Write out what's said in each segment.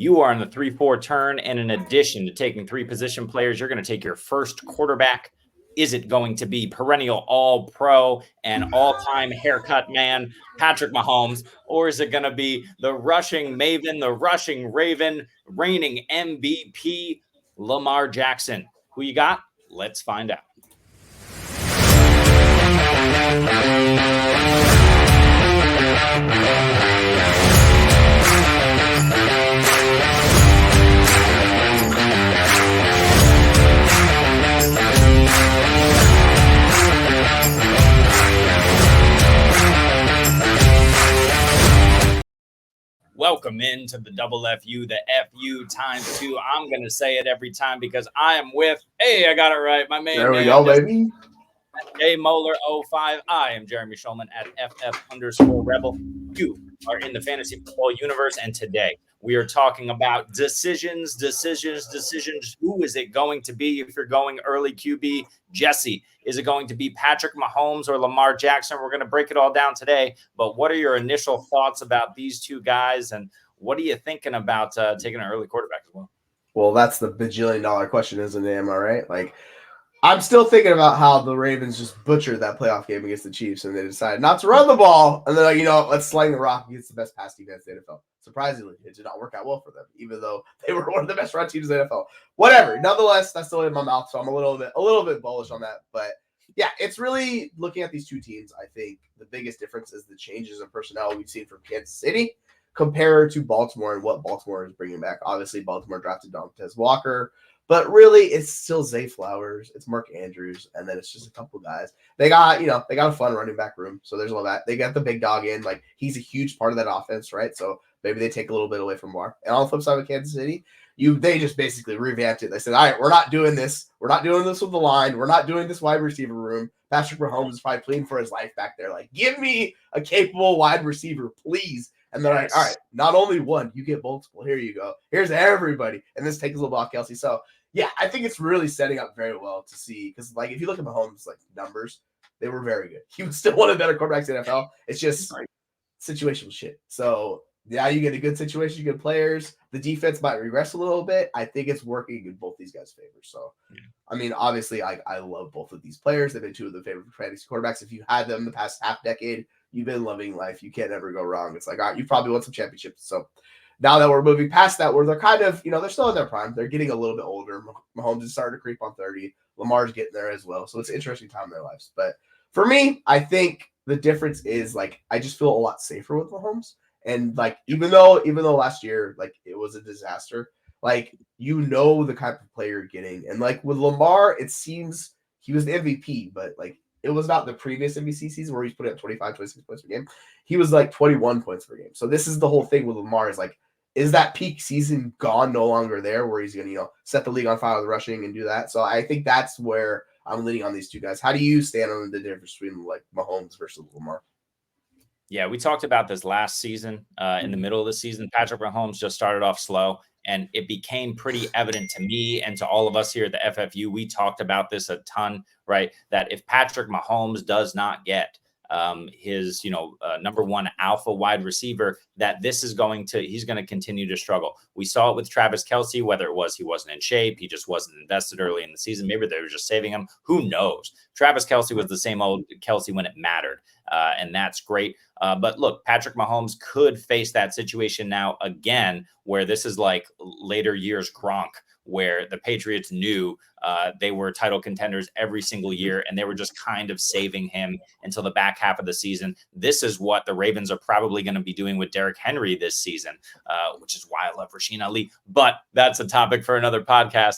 You are in the 3-4 turn, and in addition to taking 3 position players, you're going to take your first quarterback. Is it going to be perennial all-pro and all-time haircut man, Patrick Mahomes, or is it going to be the rushing maven, the rushing raven, reigning MVP, Lamar Jackson? Who you got? Let's find out. Welcome into the double FU, the FU times 2. I'm going to say it every time because I am with, I got it right, my man. There we go, baby. J Moeller 05. I am Jeremy Schulman at FF_Rebel. You are in the fantasy football universe, and today we are talking about decisions. Who is it going to be if you're going early QB? Jesse, is it going to be Patrick Mahomes or Lamar Jackson? We're going to break it all down today, but what are your initial thoughts about these two guys, and what are you thinking about taking an early quarterback as well? Well, that's the bajillion-dollar question, isn't it? Am I right? Like, I'm still thinking about how the Ravens just butchered that playoff game against the Chiefs, and they decided not to run the ball, and they're like, let's sling the rock against the best pass defense in the NFL. Surprisingly, it did not work out well for them, even though they were one of the best run teams in the NFL. Whatever. Nonetheless, that's still in my mouth, so I'm a little bit bullish on that. But yeah, it's really looking at these two teams. I think the biggest difference is the changes in personnel we've seen from Kansas City compared to Baltimore and what Baltimore is bringing back. Obviously, Baltimore drafted Dontez Walker. But really, it's still Zay Flowers, it's Mark Andrews, and then it's just a couple guys. They got a fun running back room, so there's all that. They got the big dog in, like he's a huge part of that offense, right? So maybe they take a little bit away from Lamar. And on the flip side of Kansas City, they just basically revamped it. They said, all right, we're not doing this. We're not doing this with the line. We're not doing this wide receiver room. Patrick Mahomes is probably pleading for his life back there. Like, give me a capable wide receiver, please. And they're like, all right, not only one, you get multiple. Here you go. Here's everybody. And this takes a little off Kelsey. So, yeah, I think it's really setting up very well to see. Because, like, if you look at Mahomes' numbers, they were very good. He was still one of the better quarterbacks in the NFL. It's just situational shit. So, yeah, you get a good situation, good players. The defense might regress a little bit. I think it's working in both these guys' favor. So, I mean, obviously, I love both of these players. They've been two of the favorite fantasy quarterbacks. If you had them the past half decade, you've been loving life. You can't ever go wrong. It's like, all right, you've probably won some championships. So now that we're moving past that, where they're kind of, they're still in their prime. They're getting a little bit older. Mahomes is starting to creep on 30. Lamar's getting there as well. So it's an interesting time in their lives. But for me, I think the difference is, I just feel a lot safer with Mahomes. And, even though last year, it was a disaster, the kind of player you're getting. And, with Lamar, it seems he was the MVP, but, it was not the previous NBC season where he's putting up 25, 26 points per game. He was 21 points per game. So this is the whole thing with Lamar is that peak season gone, no longer there, where he's going to, set the league on fire with rushing and do that. So I think that's where I'm leaning on these two guys. How do you stand on the difference between Mahomes versus Lamar? Yeah, we talked about this last season. In the middle of the season, Patrick Mahomes just started off slow. And it became pretty evident to me and to all of us here at the FFU. We talked about this a ton, right? That if Patrick Mahomes does not get his, number one alpha wide receiver, that he's going to continue to struggle. We saw it with Travis Kelce, whether it was he wasn't in shape, he just wasn't invested early in the season. Maybe they were just saving him. Who knows? Travis Kelce was the same old Kelce when it mattered. And that's great. But look, Patrick Mahomes could face that situation now again, where this is like later years Gronk, where the Patriots knew they were title contenders every single year, and they were just kind of saving him until the back half of the season. This is what the Ravens are probably going to be doing with Derrick Henry this season, which is why I love Rasheen Ali. But that's a topic for another podcast.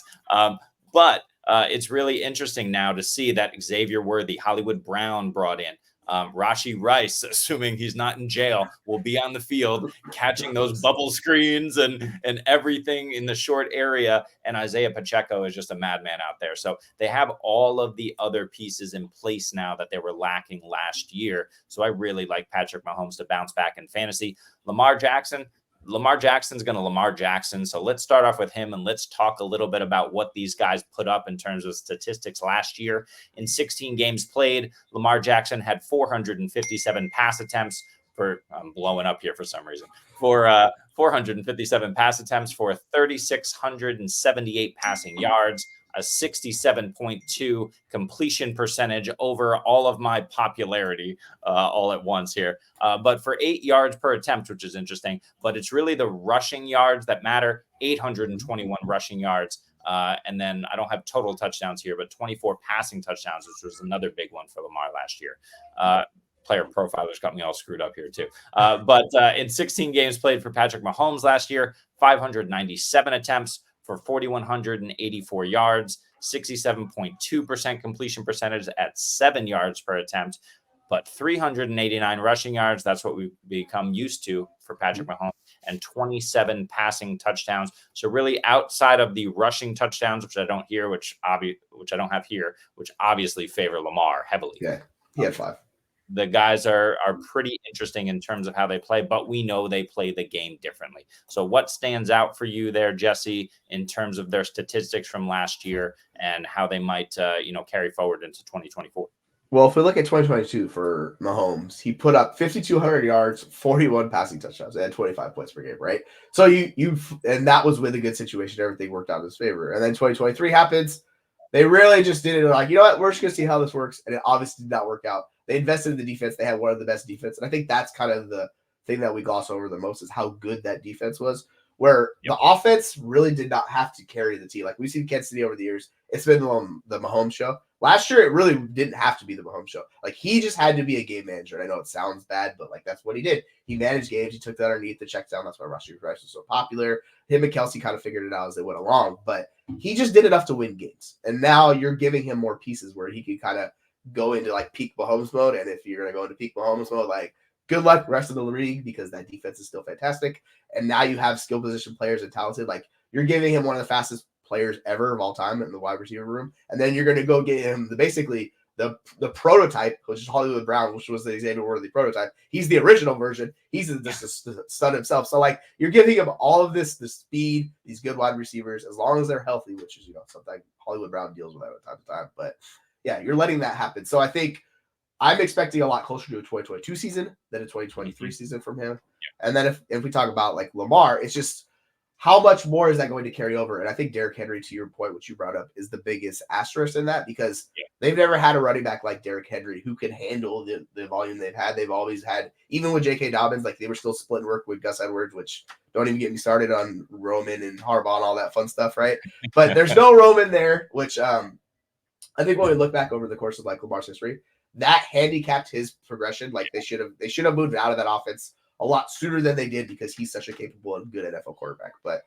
But it's really interesting now to see that Xavier Worthy, Hollywood Brown brought in. Rashee Rice, assuming he's not in jail, will be on the field catching those bubble screens and everything in the short area. And Isaiah Pacheco is just a madman out there. So they have all of the other pieces in place now that they were lacking last year. So I really like Patrick Mahomes to bounce back in fantasy. Lamar Jackson's going to Lamar Jackson. So let's start off with him and let's talk a little bit about what these guys put up in terms of statistics last year. In 16 games played, Lamar Jackson had 457 pass attempts I'm blowing up here for some reason, for 457 pass attempts for 3,678 passing yards, a 67.2 completion percentage over all of my popularity all at once here. But for 8 yards per attempt, which is interesting, but it's really the rushing yards that matter. 821 rushing yards. And then I don't have total touchdowns here, but 24 passing touchdowns, which was another big one for Lamar last year. Player profilers got me all screwed up here too. But in 16 games played for Patrick Mahomes last year, 597 attempts for 4,184 yards, 67.2% completion percentage at 7 yards per attempt, but 389 rushing yards. That's what we've become used to for Patrick Mahomes, and 27 passing touchdowns. So really outside of the rushing touchdowns, which I don't hear, which I don't have here, which obviously favor Lamar heavily. Yeah, he had 5. The guys are pretty interesting in terms of how they play, but we know they play the game differently. So what stands out for you there, Jesse, in terms of their statistics from last year and how they might, carry forward into 2024? Well, if we look at 2022 for Mahomes, he put up 5,200 yards, 41 passing touchdowns, and 25 points per game, right? So and that was with a good situation. Everything worked out in his favor. And then 2023 happens. They really just did it like, you know what? We're just going to see how this works. And it obviously did not work out. They invested in the defense. They had one of the best defense. And I think that's kind of the thing that we gloss over the most is how good that defense was, where the offense really did not have to carry the team. Like we've seen Kansas City over the years. It's been the Mahomes show. Last year, it really didn't have to be the Mahomes show. Like he just had to be a game manager. And I know it sounds bad, but like that's what he did. He managed games. He took that underneath the check down. That's why rushing rights was so popular. Him and Kelsey kind of figured it out as they went along, but he just did enough to win games. And now you're giving him more pieces where he can kind of go into like peak Mahomes mode. And if you're going to go into peak Mahomes mode, like good luck rest of the league because that defense is still fantastic. And now you have skill position players and talented. Like you're giving him one of the fastest players ever of all time in the wide receiver room. And then you're going to go get him the prototype, which is Hollywood Brown, which was the Xavier Worthy prototype. He's the original version. He's just a stud himself. So like you're giving him all of the speed, these good wide receivers, as long as they're healthy, which is, something Hollywood Brown deals with that from time to time. But yeah, you're letting that happen. So I think I'm expecting a lot closer to a 2022 season than a 2023 season from him. Yeah. And then if we talk about like Lamar, it's just how much more is that going to carry over? And I think Derrick Henry, to your point, which you brought up, is the biggest asterisk in that because they've never had a running back like Derrick Henry who can handle the volume they've had. They've always had, even with J.K. Dobbins, like they were still splitting work with Gus Edwards, which don't even get me started on Roman and Harbaugh and all that fun stuff, right? But there's no Roman there, which I think when we look back over the course of like Lamar's history, that handicapped his progression. Like they should have moved out of that offense a lot sooner than they did because he's such a capable and good NFL quarterback. But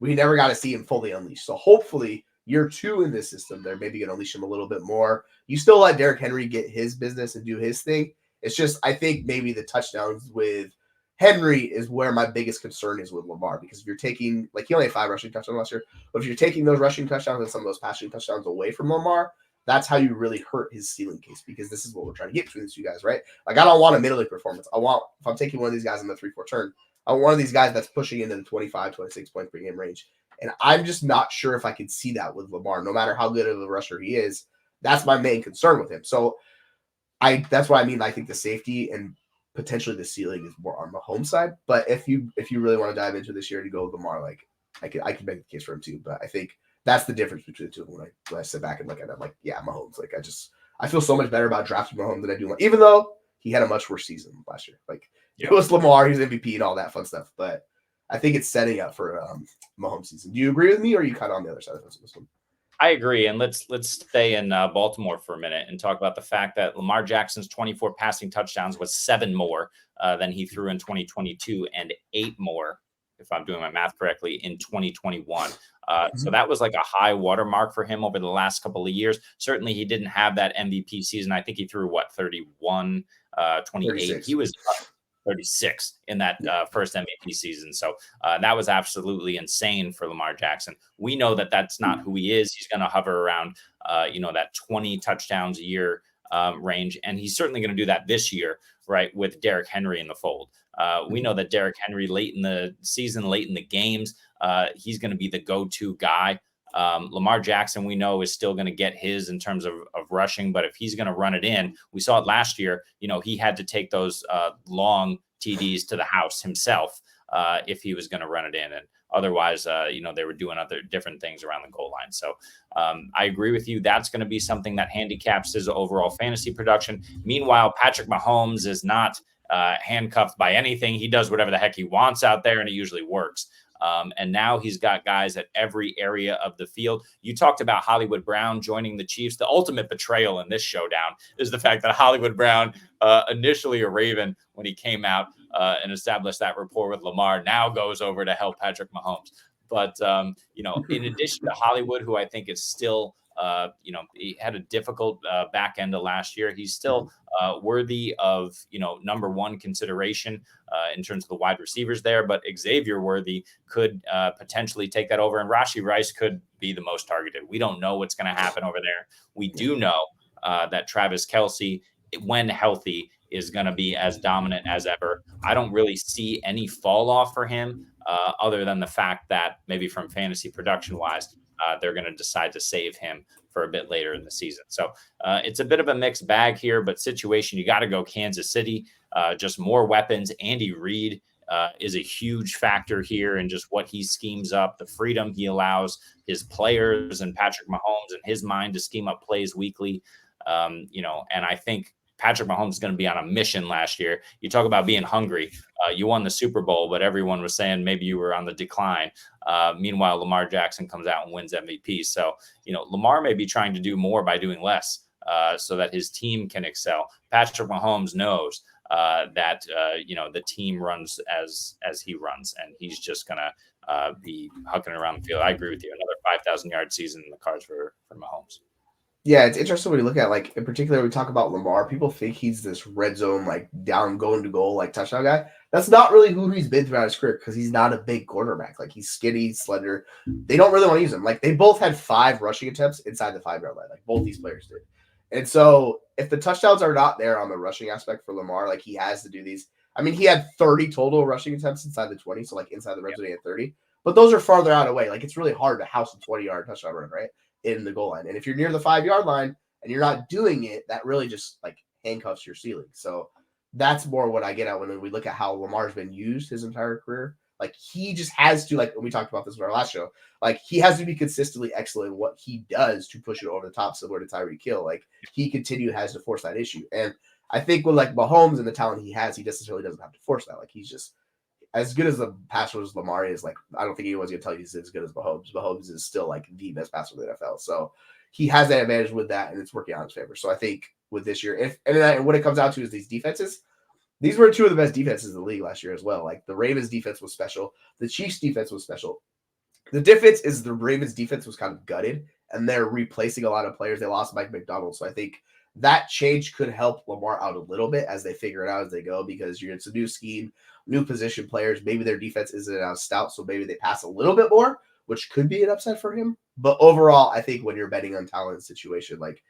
we never got to see him fully unleashed. So hopefully year 2 in this system, they're maybe going to unleash him a little bit more. You still let Derrick Henry get his business and do his thing. It's just, I think maybe the touchdowns with Henry is where my biggest concern is with Lamar, because if you're taking, like he only had 5 rushing touchdowns last year, but if you're taking those rushing touchdowns and some of those passing touchdowns away from Lamar, that's how you really hurt his ceiling case, because this is what we're trying to get between these two guys, right? Like, I don't want a middle performance. If I'm taking one of these guys in the 3-4 turn, I want one of these guys that's pushing into the 25, 26 point per game range. And I'm just not sure if I can see that with Lamar, no matter how good of a rusher he is. That's my main concern with him. So that's what I mean. I think the safety and potentially the ceiling is more on the home side. But if you really want to dive into this year to go with Lamar, like I can make the case for him too. But I think that's the difference between the two of them. When I sit back and look at it, I'm like, yeah, Mahomes. Like I feel so much better about drafting Mahomes than I do. Even though he had a much worse season last year. Like it was Lamar, he's MVP and all that fun stuff. But I think it's setting up for Mahomes season. Do you agree with me, or are you kind of on the other side of this one? I agree. And let's stay in Baltimore for a minute and talk about the fact that Lamar Jackson's 24 passing touchdowns was 7 more than he threw in 2022 and 8 more, if I'm doing my math correctly, in 2021. So that was like a high watermark for him over the last couple of years. Certainly he didn't have that MVP season. I think he threw 31, 28. 36. He was 36 in that first MVP season. So that was absolutely insane for Lamar Jackson. We know that that's not who he is. He's going to hover around, that 20 touchdowns a year range. And he's certainly going to do that this year, right, with Derrick Henry in the fold. We know that Derrick Henry late in the season, late in the games, he's going to be the go-to guy. Lamar Jackson, we know, is still going to get his in terms of rushing, but if he's going to run it in, we saw it last year, he had to take those long TDs to the house himself. if he was going to run it in. And otherwise, they were doing other different things around the goal line. So I agree with you. That's going to be something that handicaps his overall fantasy production. Meanwhile, Patrick Mahomes is not handcuffed by anything. He does whatever the heck he wants out there, and it usually works. And now he's got guys at every area of the field. You talked about Hollywood Brown joining the Chiefs. The ultimate betrayal in this showdown is the fact that Hollywood Brown, initially a Raven when he came out and established that rapport with Lamar, now goes over to help Patrick Mahomes. But, in addition to Hollywood, who I think is still, he had a difficult back end of last year, he's still worthy of, number one consideration in terms of the wide receivers there. But Xavier Worthy could potentially take that over, and Rashee Rice could be the most targeted. We don't know what's going to happen over there. We do know that Travis Kelce, when healthy, is going to be as dominant as ever. I don't really see any fall off for him other than the fact that maybe from fantasy production wise, they're going to decide to save him for a bit later in the season. So it's a bit of a mixed bag here, but situation, you got to go Kansas City, just more weapons. Andy Reid is a huge factor here in just what he schemes up, the freedom he allows his players and Patrick Mahomes and his mind to scheme up plays weekly. And I think Patrick Mahomes is going to be on a mission last year. You talk about being hungry. You won the Super Bowl, but everyone was saying maybe you were on the decline. Meanwhile, Lamar Jackson comes out and wins MVP. So, Lamar may be trying to do more by doing less so that his team can excel. Patrick Mahomes knows that, the team runs as he runs, and he's just going to be hucking around the field. I agree with you. Another 5,000-yard season in the cards for Mahomes. Yeah, it's interesting when you look at, like, in particular, we talk about Lamar. People think he's this red zone, like, down, going to goal, like, touchdown guy. That's not really who he's been throughout his career because he's not a big quarterback. Like, he's skinny, slender. They don't really want to use him. Like, they both had 5 rushing attempts inside the 5-yard line. Like, both these players did. And so if the touchdowns are not there on the rushing aspect for Lamar, like, he has to do these. I mean, he had 30 total rushing attempts inside the 20, so, like, inside the red zone, he had 30. But those are farther out away. Like, it's really hard to house a 20-yard touchdown run, right, in the goal line. And if you're near the 5-yard line and you're not doing it, that really just, like, handcuffs your ceiling. So that's more what I get at when we look at how Lamar's been used his entire career. Like, he just has to, like, we talked about this in our last show, like, he has to be consistently excellent in what he does to push it over the top, similar to Tyreek Hill. Like, he has to force that issue. And I think with, like, Mahomes and the talent he has, he necessarily doesn't have to force that. Like, he's just as good as the passer as Lamar is. Like, I don't think anyone's going to tell you he's as good as Mahomes. Mahomes is still, like, the best passer in the NFL. So he has that advantage with that, and it's working out in his favor. So I think with this year, and what it comes out to is these defenses. These were 2 of the best defenses in the league last year as well. Like, the Ravens defense was special. The Chiefs defense was special. The difference is the Ravens defense was kind of gutted, and they're replacing a lot of players. They lost Mike McDonald. So I think that change could help Lamar out a little bit as they figure it out as they go, because it's a new scheme, new position players. Maybe their defense isn't as stout, so maybe they pass a little bit more, which could be an upside for him. But overall, I think when you're betting on talent situation, like,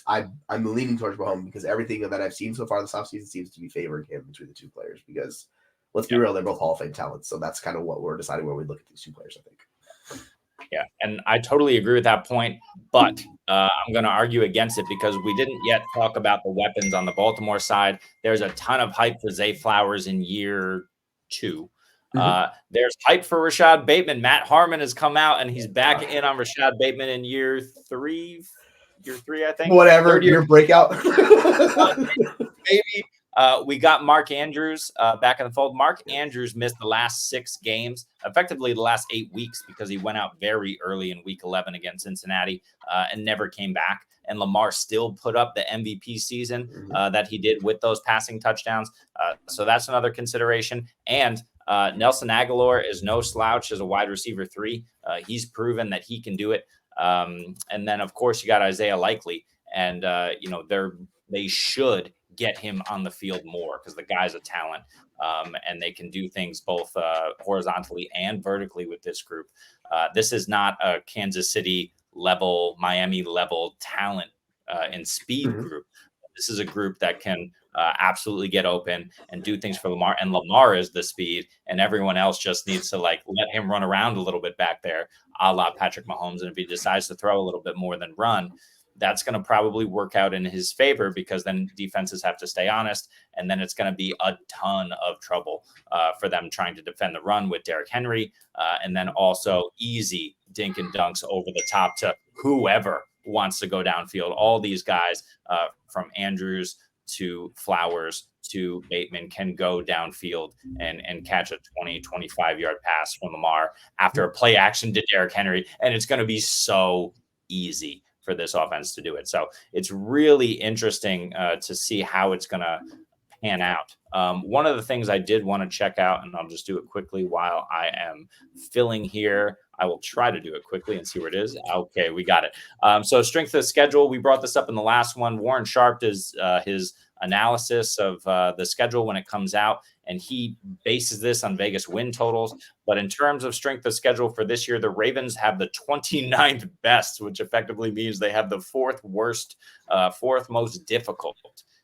I'm leaning towards Mahomes because everything that I've seen so far this offseason seems to be favoring him between the 2 players, because let's be real, they're both Hall of Fame talents. So that's kind of what we're deciding when we look at these 2 players, I think. Yeah, and I totally agree with that point, but I'm going to argue against it because we didn't yet talk about the weapons on the Baltimore side. There's a ton of hype for Zay Flowers in year 2. There's hype for Rashad Bateman. Matt Harmon has come out, and he's back in on Rashad Bateman in year 3, I think. Whatever, your breakout. Maybe. We got Mark Andrews back in the fold. Mark Andrews missed the last 6 games, effectively the last 8 weeks, because he went out very early in week 11 against Cincinnati and never came back. And Lamar still put up the MVP season that he did with those passing touchdowns. So that's another consideration. And Nelson Aguilar is no slouch as a wide receiver 3. He's proven that he can do it. And then, of course, you got Isaiah Likely. And, they should get him on the field more because the guy's a talent, and they can do things both horizontally and vertically with this group. This is not a Kansas City level, Miami level talent and speed group. This is a group that can absolutely get open and do things for Lamar. And Lamar is the speed, and everyone else just needs to, like, let him run around a little bit back there, a la Patrick Mahomes. And if he decides to throw a little bit more than run, that's going to probably work out in his favor because then defenses have to stay honest. And then it's going to be a ton of trouble for them trying to defend the run with Derrick Henry. And then also easy dink and dunks over the top to whoever wants to go downfield. All these guys from Andrews to Flowers to Bateman can go downfield and catch a 20, 25-yard pass from Lamar after a play action to Derrick Henry. And it's going to be so easy for this offense to do it. So it's really interesting to see how it's going to pan out. One of the things I did want to check out, and I'll just do it quickly while I am filling here. I will try to do it quickly and see where it is. Okay, we got it. So strength of schedule, we brought this up in the last one. Warren Sharp does his analysis of the schedule when it comes out, and he bases this on Vegas win totals. But in terms of strength of schedule for this year, the Ravens have the 29th best, which effectively means they have the fourth most difficult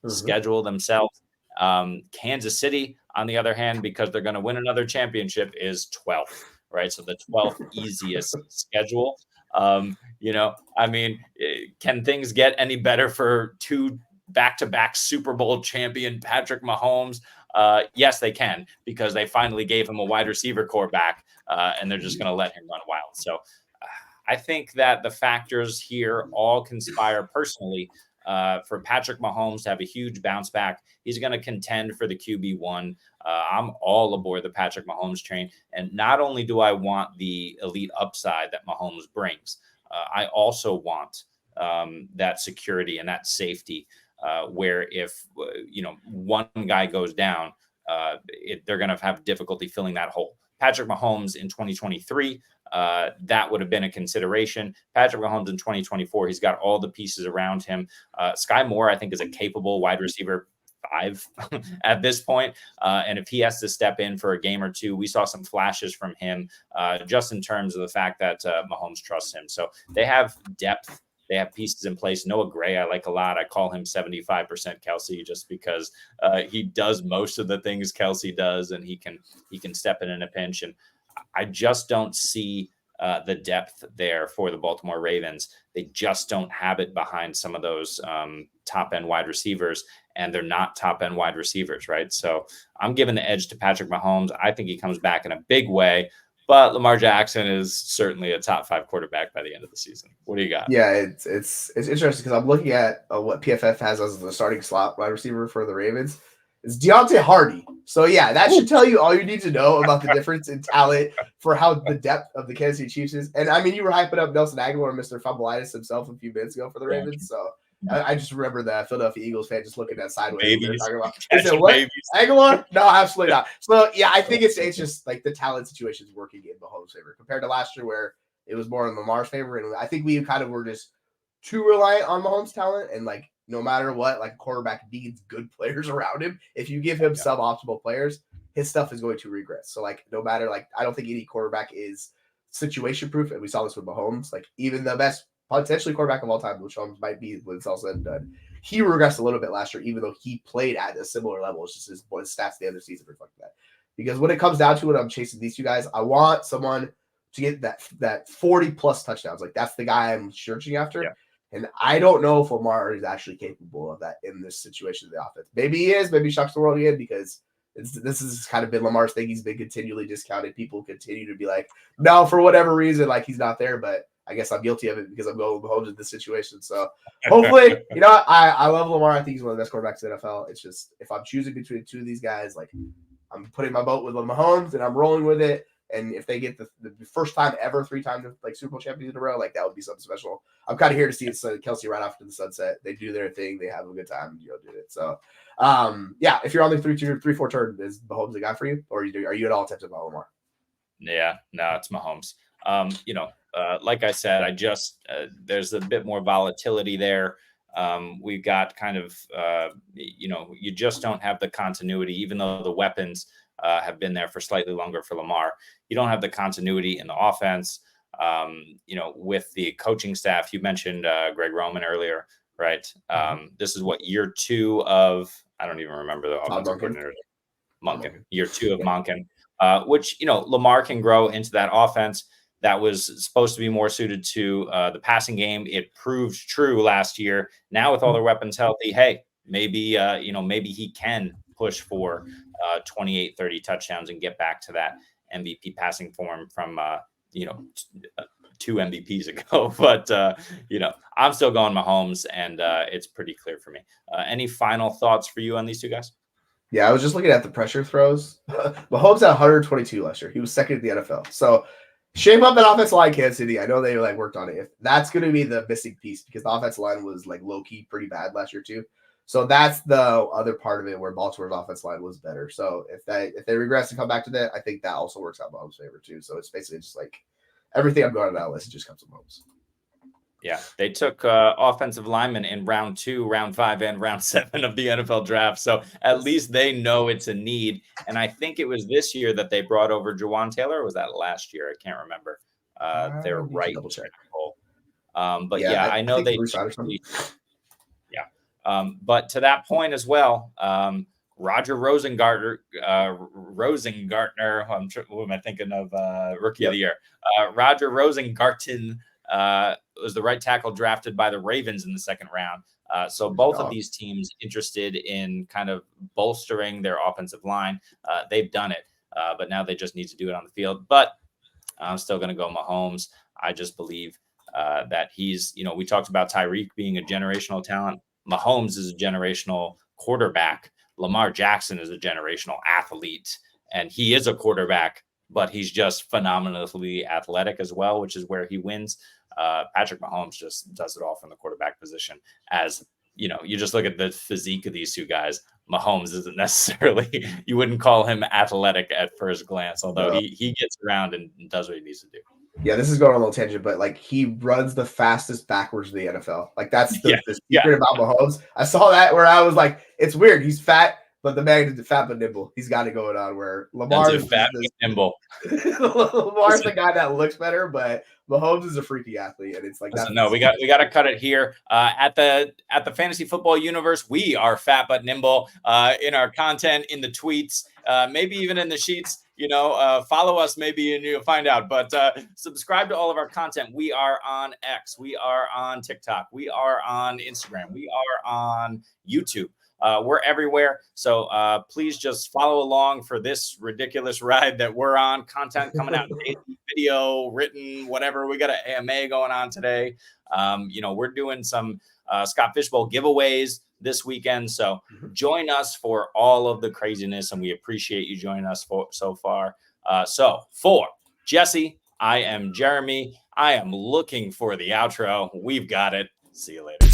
schedule themselves. Kansas City, on the other hand, because they're going to win another championship, is 12th, right? So the 12th easiest schedule. I mean, can things get any better for two back-to-back Super Bowl champion Patrick Mahomes? Yes, they can, because they finally gave him a wide receiver core back, and they're just going to let him run wild. So I think that the factors here all conspire personally for Patrick Mahomes to have a huge bounce back. He's going to contend for the QB1. I'm all aboard the Patrick Mahomes train. And not only do I want the elite upside that Mahomes brings, I also want that security and that safety where if, one guy goes down, they're going to have difficulty filling that hole. Patrick Mahomes in 2023, that would have been a consideration. Patrick Mahomes in 2024, he's got all the pieces around him. Sky Moore, I think, is a capable wide receiver 5 at this point. And if he has to step in for a game or two, we saw some flashes from him just in terms of the fact that Mahomes trusts him. So they have depth. They have pieces in place. Noah Gray, I like a lot. I call him 75% Kelsey just because he does most of the things Kelsey does, and he can step in a pinch. And I just don't see the depth there for the Baltimore Ravens. They just don't have it behind some of those top-end wide receivers, and they're not top-end wide receivers, right? So I'm giving the edge to Patrick Mahomes. I think he comes back in a big way. But Lamar Jackson is certainly a top 5 quarterback by the end of the season. What do you got? Yeah, it's interesting because I'm looking at what PFF has as the starting slot wide receiver for the Ravens. It's Deontay Hardy. So, yeah, that should tell you all you need to know about the difference in talent for how the depth of the Kansas City Chiefs is. And, I mean, you were hyping up Nelson Aguilar, Mr. Fumbleitis himself a few minutes ago for the Ravens. So, I just remember that Philadelphia Eagles fan just looking at sideways. They're talking about, they said, what? Aguilar? No, absolutely not. So, yeah, I think it's just like the talent situation is working in Mahomes' favor compared to last year where it was more in Lamar's favor. And I think we kind of were just too reliant on Mahomes' talent. And, like, no matter what, like, a quarterback needs good players around him. If you give him suboptimal players, his stuff is going to regress. So, like, no matter, like, I don't think any quarterback is situation proof. And we saw this with Mahomes. Like, even the best potentially quarterback of all time, which might be when it's all said and done, he regressed a little bit last year, even though he played at a similar level. It's just his stats the other season reflect that. Because when it comes down to it, I'm chasing these two guys. I want someone to get that 40-plus touchdowns. Like, that's the guy I'm searching after. Yeah. And I don't know if Lamar is actually capable of that in this situation of the offense. Maybe he is. Maybe he shocks the world again because this has kind of been Lamar's thing. He's been continually discounted. People continue to be like, no, for whatever reason, like, he's not there. But I guess I'm guilty of it because I'm going with Mahomes in this situation. So hopefully, I love Lamar. I think he's one of the best quarterbacks in the NFL. It's just if I'm choosing between two of these guys, like, I'm putting my boat with Mahomes and I'm rolling with it. And if they get the first time ever 3 times like Super Bowl champions in a row, like, that would be something special. I'm kind of here to see it. Kelsey right off to the sunset. They do their thing. They have a good time. Do it. So, yeah. If you're on the 3-4 turn, is Mahomes the guy for you, or are you at all tempted by Lamar? Yeah, no, it's Mahomes. Like I said, I just there's a bit more volatility there. We've got kind of you just don't have the continuity, even though the weapons have been there for slightly longer for Lamar. You don't have the continuity in the offense. With the coaching staff, you mentioned Greg Roman earlier, right? This is what year 2 of, I don't even remember the offensive coordinator. Monken. Year 2 of Monken, which, Lamar can grow into that offense. that was supposed to be more suited to the passing game. It proved true last year. Now with all the weapons healthy, hey, maybe maybe he can push for 28, 30 touchdowns and get back to that MVP passing form from 2 MVPs ago. But I'm still going Mahomes, and it's pretty clear for me. Any final thoughts for you on these two guys? Yeah, I was just looking at the pressure throws. Mahomes had 122 last year. He was second in the NFL. So shape up that offensive line, Kansas City. I know they worked on it. If that's going to be the missing piece, because the offensive line was low key pretty bad last year too. So that's the other part of it where Baltimore's offensive line was better. So if they regress and come back to that, I think that also works out Mahomes' favor too. So it's basically just everything I'm going on that list just comes to Mahomes. Yeah, they took offensive linemen in round 2, round 5, and round 7 of the NFL draft. So at least they know it's a need. And I think it was this year that they brought over Jawan Taylor. Or was that last year? I can't remember. They're right. Double check. But yeah, I know they. Yeah. But to that point as well, Roger Rosengartner. Who am I thinking of? Rookie of the year. Roger Rosengarten was the right tackle drafted by the Ravens in the second round. So both of these teams interested in kind of bolstering their offensive line. They've done it, but now they just need to do it on the field. But I'm still going to go Mahomes. I just believe that he's, we talked about Tyreek being a generational talent. Mahomes is a generational quarterback. Lamar Jackson is a generational athlete, and he is a quarterback, but he's just phenomenally athletic as well, which is where he wins. Patrick Mahomes just does it all from the quarterback position. As you just look at the physique of these two guys. Mahomes isn't necessarily, you wouldn't call him athletic at first glance, although he gets around and does what he needs to do. Yeah, this is going on a little tangent, but he runs the fastest backwards in the NFL. That's the secret about Mahomes. I saw that where I was like, it's weird. He's fat, but the man is fat but nimble. He's got it going on where Lamar is fat but nimble. Lamar's the guy that looks better, but Mahomes is a freaky athlete, and it's no, we got to cut it here. At the Fantasy Football Universe, we are fat but nimble in our content, in the tweets, maybe even in the sheets. Follow us maybe and you'll find out. But subscribe to all of our content. We are on X. We are on TikTok. We are on Instagram. We are on YouTube. We're everywhere. So please just follow along for this ridiculous ride that we're on. Content coming out, video, written, whatever. We got an AMA going on today. We're doing some Scott Fishbowl giveaways this weekend. So join us for all of the craziness, and we appreciate you joining us so far. So for Jesse, I am Jeremy. I am looking for the outro. We've got it. See you later.